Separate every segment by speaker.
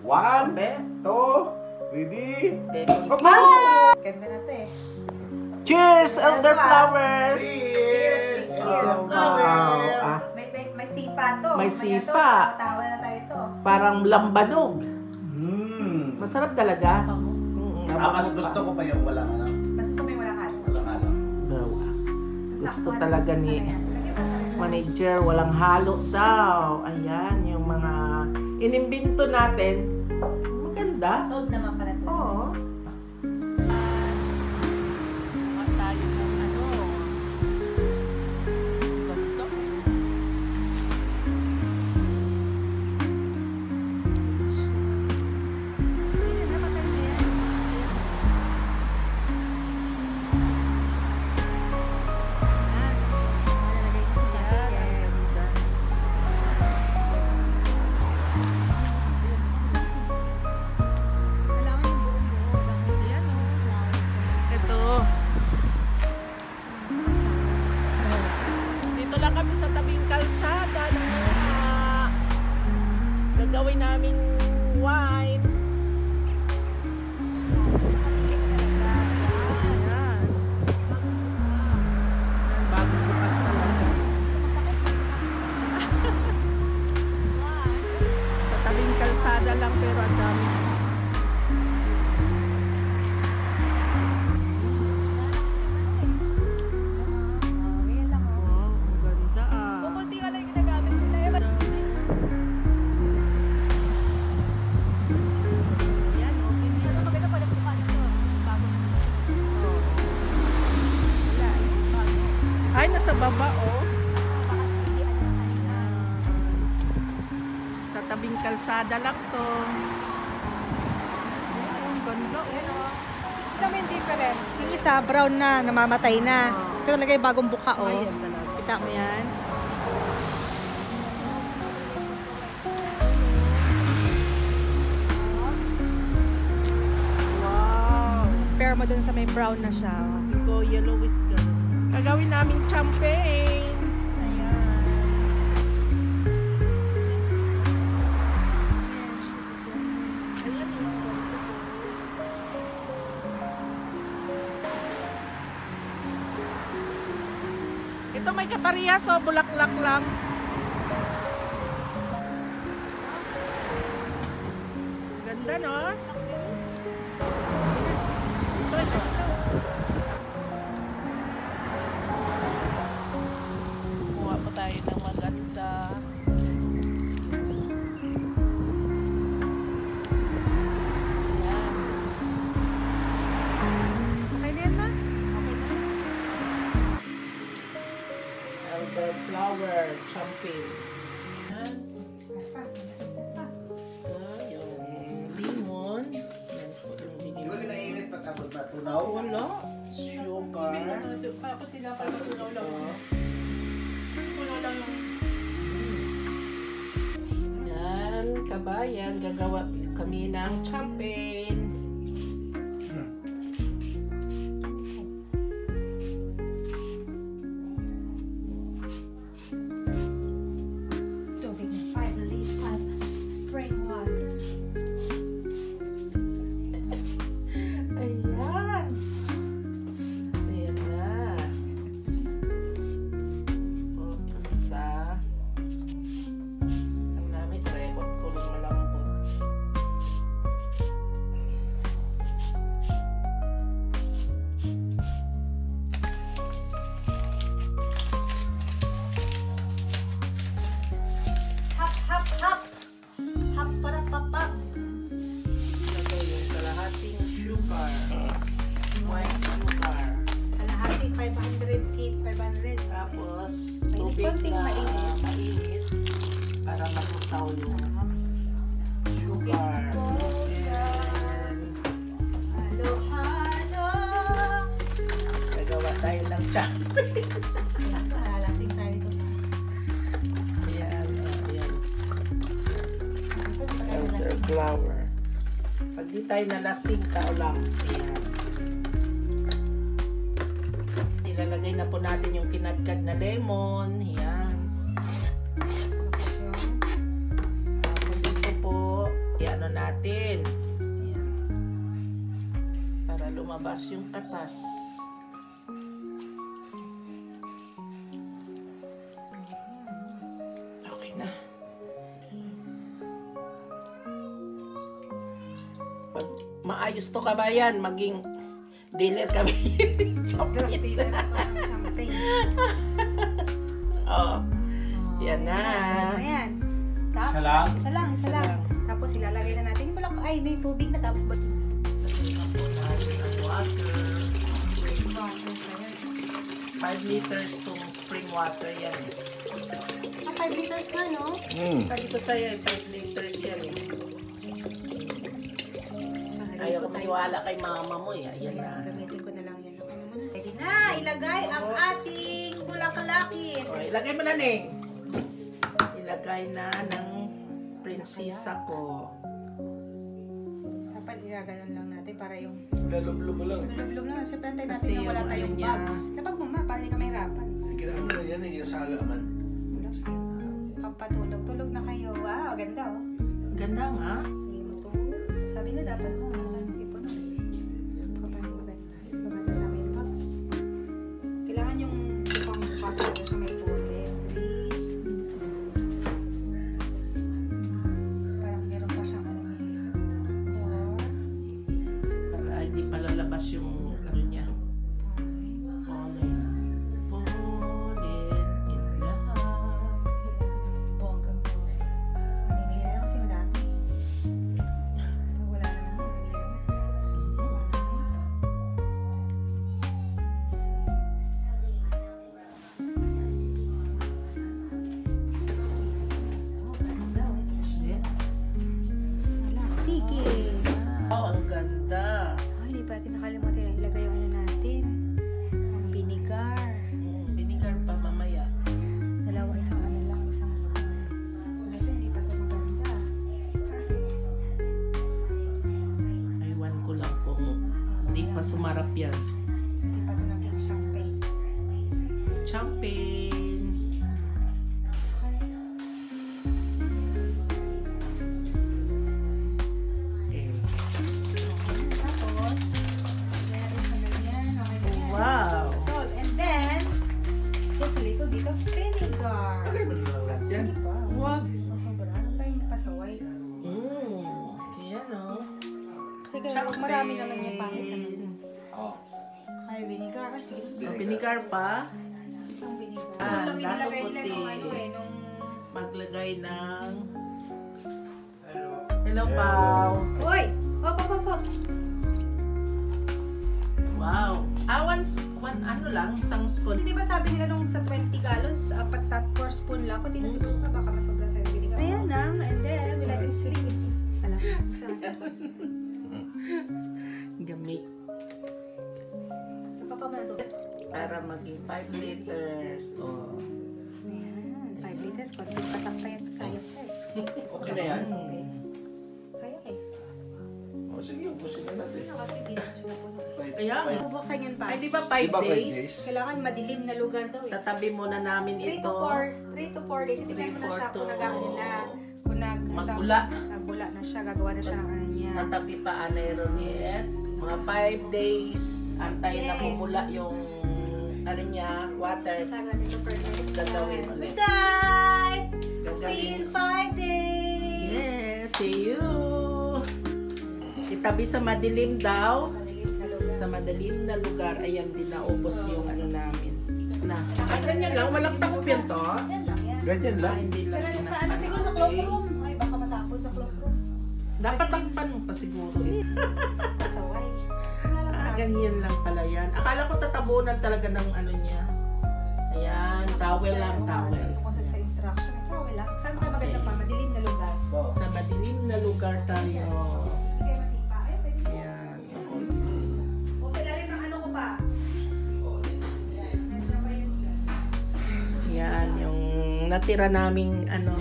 Speaker 1: 1,
Speaker 2: Be?
Speaker 1: 2, ready?
Speaker 2: Ah! Ganda na ito eh.
Speaker 3: Cheers, elderflowers!
Speaker 1: Cheers!
Speaker 2: Cheers.
Speaker 1: Wow!
Speaker 3: Ah,
Speaker 2: May sipa to.
Speaker 3: May
Speaker 2: Mamaya
Speaker 3: sipa.
Speaker 2: to, tawa na tayo to.
Speaker 3: parang lambanog.
Speaker 1: Masarap.
Speaker 3: Masarap talaga.
Speaker 1: Mas gusto ko pa yung walang ano.
Speaker 2: Mas gusto mo yung walang halo.
Speaker 1: Walang ano.
Speaker 3: Gusto talaga ni manager, walang halo daw. Ayan, yung mga inimbento natin. Maganda.
Speaker 2: Sold naman pala ito.
Speaker 3: Oo. Tayo ng ano. Ganito. Ito. Dito lang kami sa tabing kalsada ng gagawin naming wine. Ayan. Bagong bukas talaga. Sa tabing kalsada lang pero ang dami. Wow, ang ganda ah.
Speaker 2: Kukunti ka lang yung ginagamit nila. Yan, okay. Sana maganda pala kung paano ito. Bago na. Wala, bago.
Speaker 3: Ay, nasa baba oh. Sa tabing kalsada lang to. Ang ganda oh.
Speaker 2: Kami yung difference. Yung isa, brown na, namamatay na. Ito talaga yung bagong buka, oh.
Speaker 3: Ayan talaga.
Speaker 2: Kita mo yan?
Speaker 3: Wow.
Speaker 2: Pair mo dun sa may brown na siya.
Speaker 3: Go yellowish ka. Gagawin namin champagne. Ayan. Ayan yung ito may kaparehas o bulaklak lang. Ganda no? Ito. Kuha pa tayo ng maganda. Ayan.
Speaker 2: Okay na yan na?
Speaker 3: Elderflower champagne. Ayan. Yung lemon. Yan po yung
Speaker 1: Di
Speaker 3: binili.
Speaker 1: ba kinainit pagkabot ba? Tunaw?
Speaker 3: Wala. Sugar. Tapos ito. Yan, kabayan. Gagawa kami ng champagne.
Speaker 2: Tubig na 5 liter spring water.
Speaker 3: Ayan. Ayan na. O, isa. Ang namin, record ko ng malambot.
Speaker 2: Hop, hop, hop! Hop para papap.
Speaker 3: Lagay yung kalahating sugar. White sugar.
Speaker 2: Kalahati 500 kit, 500.
Speaker 3: Tapos,
Speaker 2: May
Speaker 3: tubig
Speaker 2: konting
Speaker 3: na
Speaker 2: mainit.
Speaker 3: mainit para malusaw yung sugar. And
Speaker 2: Halo, halo!
Speaker 3: gagawa tayo ng champagne.
Speaker 2: Malalasing tayo dito.
Speaker 3: Ayan, ayan.
Speaker 2: Ito, di pa tayo nalasing.
Speaker 3: Flower. Pag di tayo nalasing, tao lang. Ayan. Ilalagay na po natin yung kinadkad na lemon. Ayan. Tapos ito po, i-ano natin. natin. Ayan. Para lumabas yung katas. Okay na. Pag maayos to kabayan, maging dealer kami. Chocolate.
Speaker 2: Champagne.
Speaker 3: Oh, yan na.
Speaker 2: Ayan.
Speaker 1: Isa lang?
Speaker 2: Isa lang.
Speaker 3: Isa lang.
Speaker 2: Tapos ilalagay na natin yung bulak. Ay, may tubig na tapos
Speaker 3: Water. 5 liters tong spring water yan.
Speaker 2: 5 liters na, no?
Speaker 3: Sabi ko sa'yo, 5 liters yan. Ayaw ko maniwala kay mama mo eh. Ayan na.
Speaker 2: Gamitin ko na lang yan. Ano mo na? Ready na, ilagay ang ating bulak-lakin.
Speaker 3: O, ilagay mo na, Neng. Ilagay na ng prinsesa ko.
Speaker 2: Dapat ilagayan lang natin para yung
Speaker 1: Lalublo mo lang.
Speaker 2: lulog lang. Siyempre, antay
Speaker 3: Kasi
Speaker 2: natin na wala
Speaker 3: yung
Speaker 2: tayong
Speaker 3: ano niya-
Speaker 2: bugs. Lapag mo ma, para hindi ka mahirapan.
Speaker 1: Ginaan mo na yan, ginasaga man.
Speaker 2: Pampatulog. Tulog na kayo. Wow, ganda oh.
Speaker 3: Ganda nga.
Speaker 2: Hindi mo to. Sabi na dapat mo. Ano lang yung ipon. Kapag maganda. Maganda sa aming bugs. Kailangan yung pang-buka talaga siya may pole. Parang meron pa siyang ano niya. Or,
Speaker 3: Para hindi palalabas yung ano niya. Falling. Falling in love.
Speaker 2: bongga po. Namimili na kasi madami. Pag wala naman, namimili naman. 5, 6.
Speaker 3: Shit.
Speaker 2: Wala, sige.
Speaker 3: Oh, ang ganda.
Speaker 2: Ay, hindi pa natin nakalimutan yung ilagay yung ano natin. Ang vinegar.
Speaker 3: Vinegar pa mamaya.
Speaker 2: Dalawa, isang ano lang, isang spoon. Ito, hindi pa ito maganda.
Speaker 3: Aywan ko lang kung hindi pa sumarap yan.
Speaker 2: Hindi pa ito naging champagne.
Speaker 3: Champagne. Eh.
Speaker 2: Tapos, lagyan natin sa ganyan. Okay na yan.
Speaker 3: Wow.
Speaker 2: Salt. And then, just a little bit of vinegar.
Speaker 1: Alay mo na lang lahat yan.
Speaker 2: Hindi pa.
Speaker 3: Wag.
Speaker 2: Sobra. Ano tayong pasaway?
Speaker 3: Yan o.
Speaker 2: Kasi kaya marami naman yung pangit naman yan.
Speaker 1: Oh.
Speaker 2: Kaya vinegar. Ay, sige.
Speaker 3: Vinegar pa.
Speaker 2: Isang vinegar.
Speaker 3: Ah,
Speaker 2: Ito lang inilagay
Speaker 3: dato
Speaker 2: nila
Speaker 3: puti.
Speaker 2: nung ano eh, nung...
Speaker 3: Maglagay ng... Hello, Pao.
Speaker 2: Uy! Hop, hop, hop, hop.
Speaker 3: Wow. Ano lang, isang spoon.
Speaker 2: Di ba sabi nila nung sa 20 gallons, apat 4 spoon lang. Pati na siguro na baka masobra tayo vinegar. Ayan na, and then we let it sleep. Alam, sa
Speaker 3: Gamit.
Speaker 2: napapamana doon.
Speaker 3: Para maging 5 liters. Oh.
Speaker 2: Ayan, 5 liters. Konting patak pa yan. Sayang pa eh.
Speaker 1: Okay na yan.
Speaker 2: Kaya eh.
Speaker 1: O sige, ubusin na natin.
Speaker 2: Ano kasi di naman siya napuno.
Speaker 3: Ayan.
Speaker 2: Bubuksan yan pa.
Speaker 3: Ay, di ba 5
Speaker 1: Di ba 5
Speaker 3: days?
Speaker 1: days?
Speaker 2: Kailangan madilim na lugar daw eh.
Speaker 3: Tatabi muna namin
Speaker 2: 3
Speaker 3: ito.
Speaker 2: to 4 days. Itignan mo na siya kung nag-ano na. Kung
Speaker 3: Magbula.
Speaker 2: nagbula na siya. Gagawa na siya ng ano niya.
Speaker 3: Tatabi pa Anay Ronet. Mga 5 days. Antay na
Speaker 2: Yes.
Speaker 3: pumula yung ano niya, water.
Speaker 2: Tagal nito for next
Speaker 3: Gagawin
Speaker 2: time.
Speaker 3: ulit.
Speaker 2: Good night! See you in
Speaker 3: Gagawin.
Speaker 2: 5 days!
Speaker 3: Yes, see you. Itabi sa madilim daw.
Speaker 2: Maliit na lugar.
Speaker 3: Sa madilim na lugar, ayan din naubos yung ano namin. Na. Ay, ganyan lang. Walang takop yan to.
Speaker 2: Yan lang yan.
Speaker 1: Ganyan lang.
Speaker 3: Hindi lang.
Speaker 2: Sa ano siguro sa cloakroom. Ay, baka matapon sa cloakroom.
Speaker 3: Dapat takpan mo pa siguro eh.
Speaker 2: Pasaway. Wala lang sa akin.
Speaker 3: Ganyan lang pala yan. Akala ko tatabunan talaga ng ano niya. Ayan, towel lang, towel.
Speaker 2: Gusto ko sa instruction. Towel lang. Saan pa maganda pa? Madilim na lugar.
Speaker 3: Sa madilim na lugar tayo.
Speaker 2: Hindi kayo masipa. Ay, pwede mo.
Speaker 3: Ayan.
Speaker 2: O sa ilalim ng ano ko pa. Medyo pa yun.
Speaker 3: Yan, yung natira naming ano,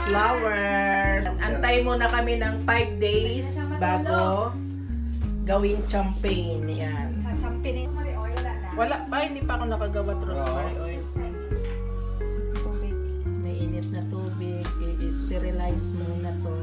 Speaker 3: flowers. Antay muna kami ng 5 days bago gawing champagne. Yan.
Speaker 2: Champagne. Rosemary oil, wala na.
Speaker 3: Wala pa, hindi pa ako nakagawa rosemary oil.
Speaker 2: Tubig.
Speaker 3: May init na tubig. I-sterilize muna to.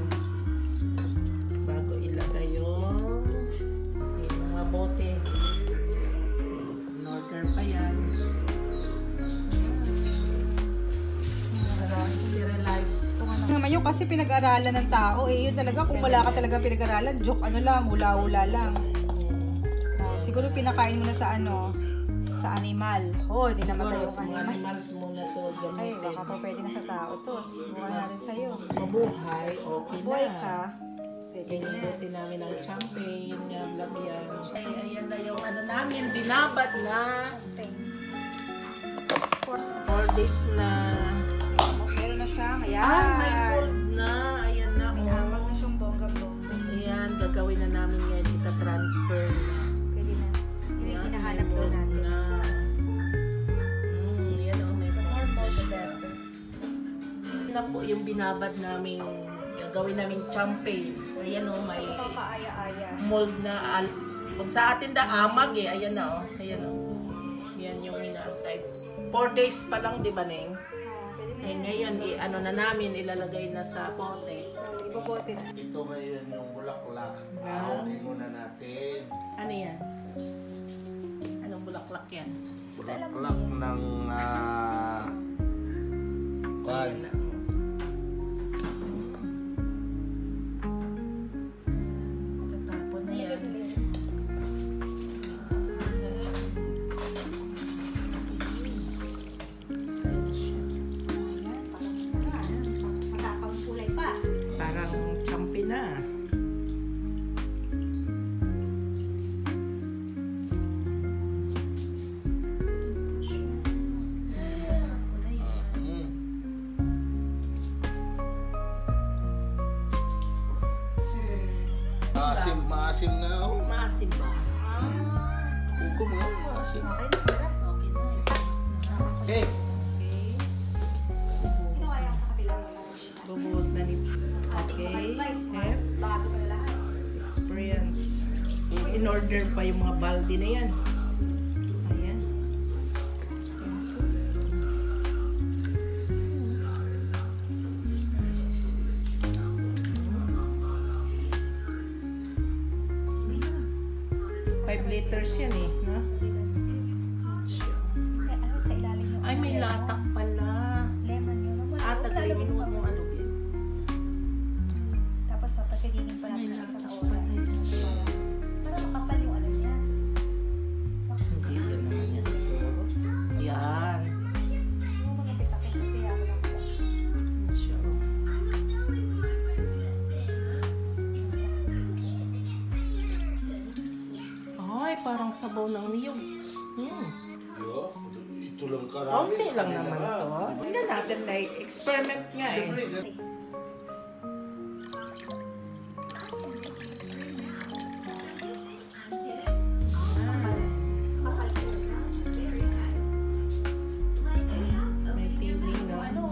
Speaker 2: kasi pinag-aralan ng tao. Eh, yun talaga, kung wala ka talaga pinag-aralan, joke ano lang, hula-hula lang. Oh, siguro pinakain mo na sa ano, sa animal. Oh, di namatay
Speaker 3: Siguro
Speaker 2: yung
Speaker 3: sa mga
Speaker 2: animal.
Speaker 3: animals muna to
Speaker 2: Ay,
Speaker 3: gamitin.
Speaker 2: baka pa pwede na sa tao to. Subukan natin sa'yo.
Speaker 3: Mabuhay, okay
Speaker 2: Boy
Speaker 3: na.
Speaker 2: ka, pwede
Speaker 3: Yan yung
Speaker 2: na.
Speaker 3: buti namin ng champagne, yam yan. Ay, ayan na yung ano namin, binabad na.
Speaker 2: Okay.
Speaker 3: 4 days na.
Speaker 2: Meron na siya. Ayan.
Speaker 3: Ah, may mold na. Ayan na.
Speaker 2: May
Speaker 3: Oh.
Speaker 2: amag na siyang bongga-bongga.
Speaker 3: Ayan, gagawin na namin ngayon. Ita-transfer na.
Speaker 2: Pwede na. Yun yung hinahanap ko
Speaker 3: mold
Speaker 2: natin.
Speaker 3: na. Yan o, may mold na siya. Yan na po yung binabad namin. Gagawin namin champagne. Ayan o, may
Speaker 2: Papaaya-aya.
Speaker 3: mold na. Kung sa atin da amag eh. Ayan na o. Ayan o. Yan yung inaantay. 4 days pa lang, di ba, Neng?
Speaker 2: Pwede na
Speaker 3: Eh,
Speaker 2: yan.
Speaker 3: ngayon, ano na namin, ilalagay na sa pote.
Speaker 2: Ibobote na.
Speaker 1: Ito ngayon yung bulaklak.
Speaker 3: Wow.
Speaker 1: Aunin muna natin.
Speaker 3: Ano yan? Anong bulaklak yan?
Speaker 1: Bulaklak ng kwan.
Speaker 3: Ayan na. Tatapon na yan.
Speaker 2: Matapang kulay pa.
Speaker 3: Parang champi na.
Speaker 1: Mm. Maasim na ako.
Speaker 3: Maasim ba?
Speaker 1: Hukom nga, maasim.
Speaker 2: Okay na pala.
Speaker 3: Okay na. Tapos na.
Speaker 1: Okay.
Speaker 3: Okay.
Speaker 2: Ito kaya sa kabilang
Speaker 3: Bubuhos na ni... Okay.
Speaker 2: advice.
Speaker 3: Step.
Speaker 2: Bago ka na lahat.
Speaker 3: Experience. In order pa yung mga balde na yan. Ayan. Five liters yan eh. No?
Speaker 2: Sa ilalim yung
Speaker 3: Ay, may latak pala.
Speaker 2: lemon yun.
Speaker 3: Taglimin mo mong alugin.
Speaker 2: Tapos papasilinin pa natin ng isang oras. Para makapal yung ano niya.
Speaker 3: Hindi yun naman yan siguro. Yan.
Speaker 2: Mag-ipis akin kasi ako lang po.
Speaker 3: Sure. Ay, parang sabaw ng niyog.
Speaker 1: Yo, ito lang karami.
Speaker 3: Konti
Speaker 1: sa
Speaker 3: lang
Speaker 1: kanila
Speaker 3: naman
Speaker 1: nga.
Speaker 3: to. Tingnan natin na experiment nga eh.
Speaker 1: Siyempre,
Speaker 3: May feeling na
Speaker 2: Ano?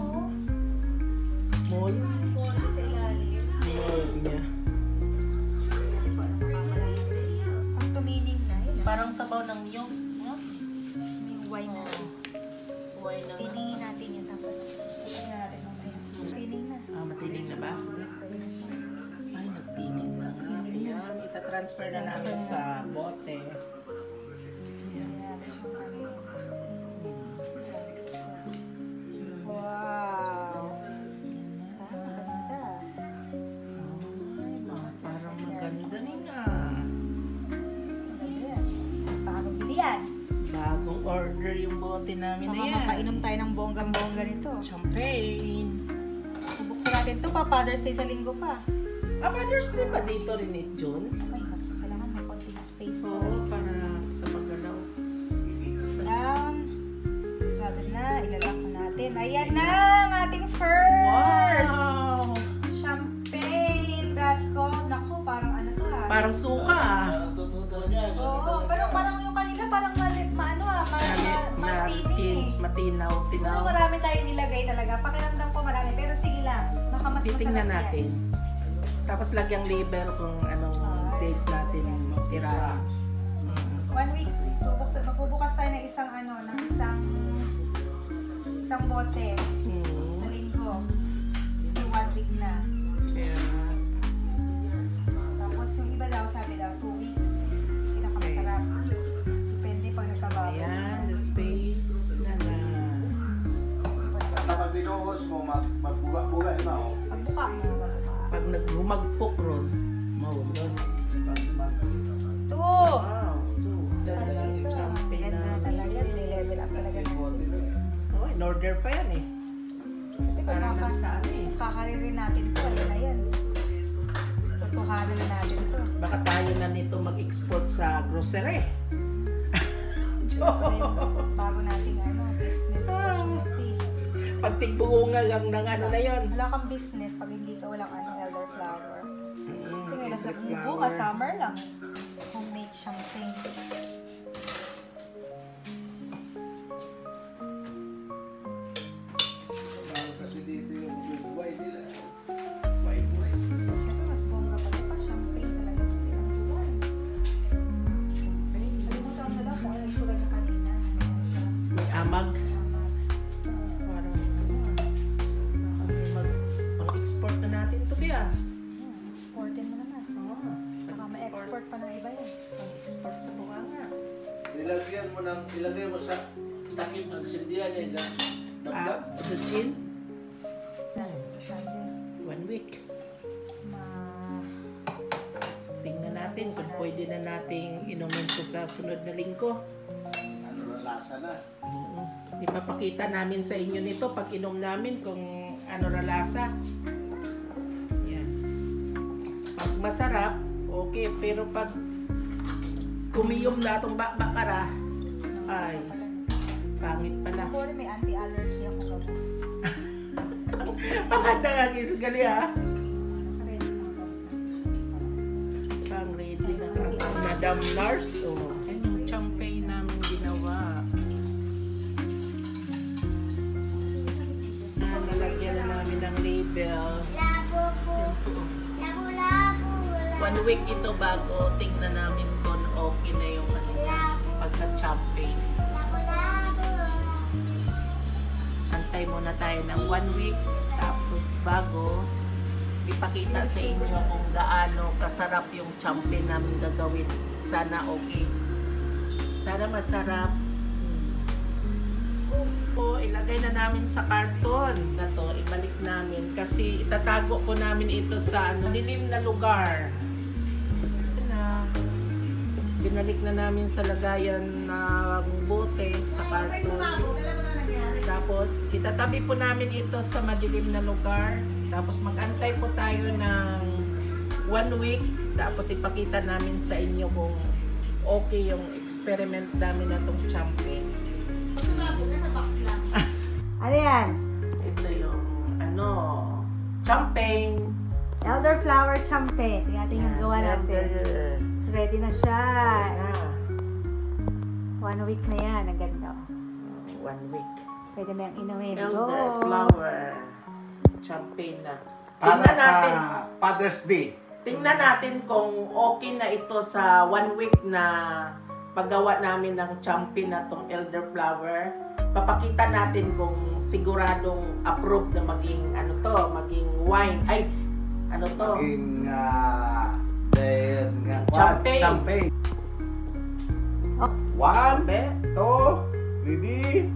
Speaker 3: mold.
Speaker 2: Konti sa ilalim.
Speaker 3: Mold niya.
Speaker 2: Pag tumining na, yun.
Speaker 3: Parang sabaw ng niyog.
Speaker 2: May wine na.
Speaker 3: Buhay na.
Speaker 2: Tiningin natin yun. Tapos sabihin natin mamaya. Tining na.
Speaker 3: Matiling na ba?
Speaker 2: Pwede na siya.
Speaker 3: Ay, nagtinig na nga. Ayan, itatransfer na namin sa bote.
Speaker 2: Pwede natin siyang ano yun. Wow! Maganda.
Speaker 3: Ay, parang maganda rin nga.
Speaker 2: Maganda yan. Baka magbili yan.
Speaker 3: Bagong order yung bote namin na
Speaker 2: Baka
Speaker 3: yan.
Speaker 2: mapainom tayo ng bonggang-bongga nito.
Speaker 3: Champagne.
Speaker 2: Bubuksan natin to pa, Father's Day sa linggo pa.
Speaker 3: Mother's Day pa dito rin eh, June?
Speaker 2: Ay, kailangan may konting space.
Speaker 3: Oo, para sa paggalaw.
Speaker 2: Down. Sarado na. Ilalak na natin. Ayan na ang ating first
Speaker 3: Wow!
Speaker 2: champagne. Ko. Naku, parang ano to ha.
Speaker 3: Parang suka ah.
Speaker 1: parang totoo talaga.
Speaker 2: Oo, parang yung kanila parang maano matini.
Speaker 3: Matinaw,
Speaker 2: Siguro
Speaker 3: sinaw.
Speaker 2: marami tayong nilagay talaga. Pakiramdam ko marami. Pero sige lang. Baka mas
Speaker 3: Titingnan
Speaker 2: masarap
Speaker 3: natin.
Speaker 2: yan.
Speaker 3: Tapos lagyang label kung anong date natin tira.
Speaker 2: 1 week. Magbubukas tayo ng isang isang bote sa linggo. Kasi 1 week na.
Speaker 3: Kaya,
Speaker 2: Tapos yung iba daw, sabi daw, 2 weeks. Pinakamasarap. Depende pag nagkababos na.
Speaker 3: ayan, the space na na.
Speaker 1: Kapag binuhos mo, magbuga-buga na ako.
Speaker 2: Pagbuka,
Speaker 3: magpok ron. Maulon.
Speaker 2: Ito!
Speaker 3: Wow. Ganda ng champagne
Speaker 2: Ganda
Speaker 3: na.
Speaker 2: talaga. May level up talaga.
Speaker 3: Oh, in order pa yan eh. Para lang sa ano eh.
Speaker 2: Kakaririn natin to. Ayan na yan. Tutuhanan na natin to.
Speaker 3: Baka tayo na nito mag-export sa grocery.
Speaker 2: Bago nating business opportunity.
Speaker 3: Pag tigbunga lang ng ano na yun.
Speaker 2: Wala kang business pag hindi ka walang elderflower. Kasi ngayon sa bukas, summer lang. Homemade champagne.
Speaker 1: Kasi dito yung white nila. White.
Speaker 2: Siyempre, mas bongga pa rin. Champagne talaga. Pinagbuwan. Kalimutan ko na lang kung ano yung sura niya kanina.
Speaker 3: May amag.
Speaker 2: Tama.
Speaker 3: Parang mag-export na natin ito kaya.
Speaker 2: Exportin mo naman.
Speaker 3: Oo.
Speaker 2: Baka ma-export pa ng iba yan.
Speaker 3: Mag-export sa bunganga.
Speaker 1: Ilagyan mo ng, ilagay mo sa takip ang sindihan nila.
Speaker 3: Ah, the gin?
Speaker 2: Sabi,
Speaker 3: 1 week.
Speaker 2: ma...
Speaker 3: Tingnan natin kung pwede na nating inumin ko sa sunod na linggo.
Speaker 1: Ano na lasa na.
Speaker 3: Ipapakita namin sa inyo nito pag inom namin kung ano na lasa. Yan. Pag masarap, okay. Pero pag kumiyom na itong bakbakara, ay, pangit pala.
Speaker 2: Ako rin may anti-allergy ako gamot.
Speaker 3: Panganda nga gisgali ha.
Speaker 2: Nakaready mga gamot.
Speaker 3: Pang ready na ang Madam Nurse. Oh, yung champagne namin ginawa. Nalagyan na namin ng label. Yan po. 1 week ito bago tingnan namin kung okay na yung pagka-champagne. Antay muna tayo ng 1 week. Tapos bago ipakita sa inyo kung gaano kasarap yung champagne namin gagawin. Sana okay. Sana masarap. O, ilagay na namin sa karton na to. Ibalik namin. Kasi itatago po namin ito sa dilim na lugar. Ito na. Binalik na namin sa lagayan na bote sa karton. Tapos, itatabi po namin ito sa madilim na lugar. Tapos, mag-antay po tayo ng 1 week. Tapos, ipakita namin sa inyo kung okay yung experiment namin na itong champagne.
Speaker 2: Ano yan?
Speaker 3: Ito yung, champagne.
Speaker 2: Elderflower champagne. Tingnan natin yung gawa natin. Ready na siya. 1 week na yan. Ang ganda.
Speaker 3: 1 week.
Speaker 2: Pwede na yung inumin.
Speaker 3: Elderflower champagne na.
Speaker 1: Para
Speaker 3: Tingnan natin.
Speaker 1: sa Father's Day.
Speaker 3: Tingnan natin kung okay na ito sa 1 week na paggawa namin ng champagne na itong elderflower. Papakita natin kung siguradong approved na maging maging wine. Ay,
Speaker 1: Maging
Speaker 3: Champagne.
Speaker 1: Champagne.
Speaker 2: Oh.
Speaker 1: 1,
Speaker 3: Be,
Speaker 1: 2, ready?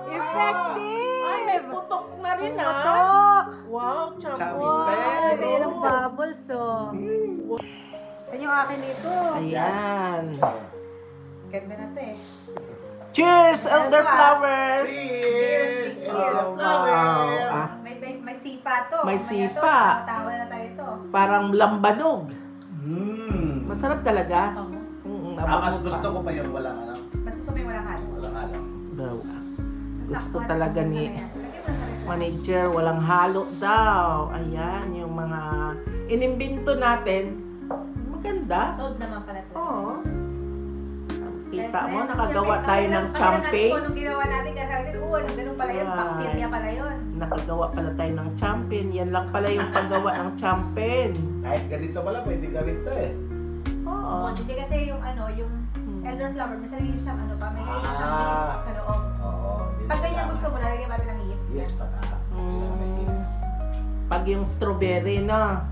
Speaker 2: Effective!
Speaker 3: ay, may putok na rin
Speaker 2: Putok!
Speaker 3: Wow, champagne.
Speaker 2: Wow, merong
Speaker 3: Oh.
Speaker 2: bubbles Saan yung akin ito?
Speaker 3: Ayan.
Speaker 2: Ganda na ito eh.
Speaker 3: Cheers, elderflowers!
Speaker 1: Cheers!
Speaker 2: Cheers.
Speaker 3: Oh, wow. Ah,
Speaker 2: May sipa to.
Speaker 3: May
Speaker 2: Mamaya
Speaker 3: sipa.
Speaker 2: to, tawa na tayo ito.
Speaker 3: parang lambanog. Masarap talaga.
Speaker 1: Mas gusto ko pa yung walang
Speaker 2: Basta sa may walang halo.
Speaker 1: walang alam.
Speaker 3: Gusto talaga ni manager, walang halo daw. Ayan, yung mga inimbento natin. Maganda.
Speaker 2: Sold naman pala ito.
Speaker 3: Oo. Kita mo, nakagawa tayo ng champagne.
Speaker 2: Kung anong ginawa natin, kasi sabi natin, ganun pala yun, bacteria pala yun.
Speaker 3: Nakagawa pala tayo ng champagne. Yan lang pala yung paggawa ng champagne.
Speaker 1: Kahit ganito pala, pwede ganito eh.
Speaker 3: Oo.
Speaker 2: Hindi kasi yung yung elderflower, may sarili siyang pa, may sarili siyang yeast sa loob.
Speaker 1: Oo.
Speaker 2: Pag ganyan gusto mo, lalagyan natin ng yeast.
Speaker 1: Yes, pata.
Speaker 3: Pag yung strawberry na,